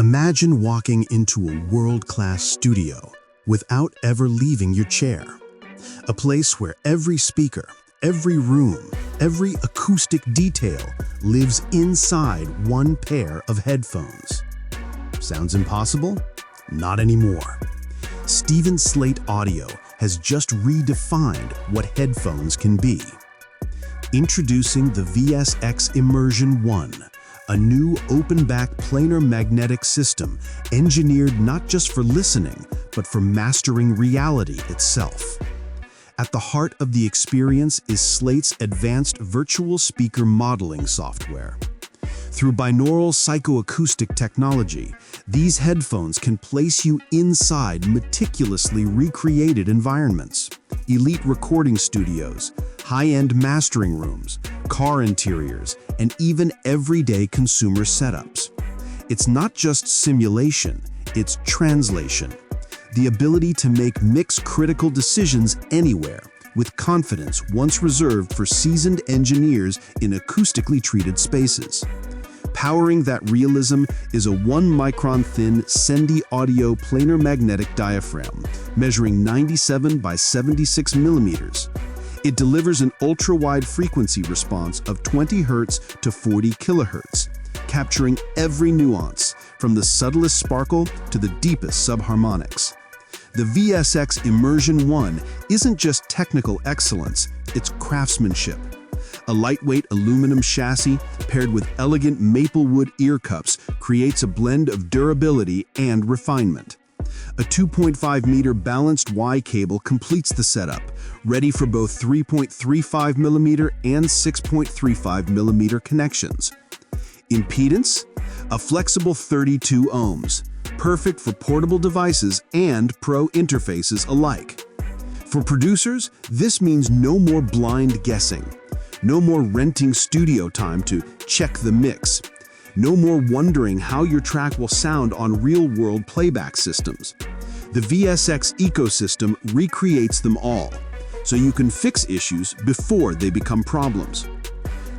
Imagine walking into a world-class studio without ever leaving your chair. A place where every speaker, every room, every acoustic detail lives inside one pair of headphones. Sounds impossible? Not anymore. Slate Audio has just redefined what headphones can be. Introducing the VSX Immersion One, a new open-back planar magnetic system engineered not just for listening, but for mastering reality itself. At the heart of the experience is Slate's advanced virtual speaker modeling software. Through binaural psychoacoustic technology, these headphones can place you inside meticulously recreated environments, elite recording studios, high-end mastering rooms, car interiors, and even everyday consumer setups. It's not just simulation, it's translation. The ability to make mix-critical decisions anywhere, with confidence once reserved for seasoned engineers in acoustically treated spaces. Powering that realism is a 1-micron thin Sendy audio planar magnetic diaphragm, measuring 97 by 76 millimeters. It delivers an ultra-wide frequency response of 20 Hz to 40 kHz, capturing every nuance, from the subtlest sparkle to the deepest subharmonics. The VSX Immersion One isn't just technical excellence, it's craftsmanship. A lightweight aluminum chassis paired with elegant maplewood ear cups creates a blend of durability and refinement. A 2.5-meter balanced Y cable completes the setup, ready for both 3.35mm and 6.35mm connections. Impedance? A flexible 32 ohms, perfect for portable devices and pro interfaces alike. For producers, this means no more blind guessing. No more renting studio time to check the mix. No more wondering how your track will sound on real-world playback systems. The VSX ecosystem recreates them all, so you can fix issues before they become problems.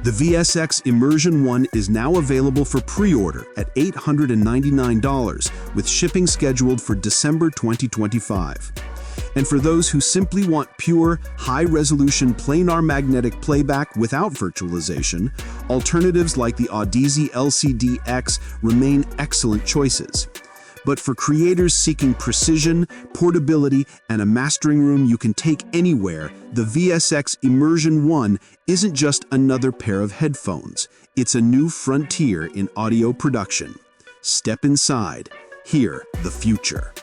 The VSX Immersion One is now available for pre-order at $899, with shipping scheduled for December 2025. And for those who simply want pure, high-resolution planar magnetic playback without virtualization, alternatives like the Audeze LCD-X remain excellent choices. But for creators seeking precision, portability, and a mastering room you can take anywhere, the VSX Immersion One isn't just another pair of headphones. It's a new frontier in audio production. Step inside. Hear the future.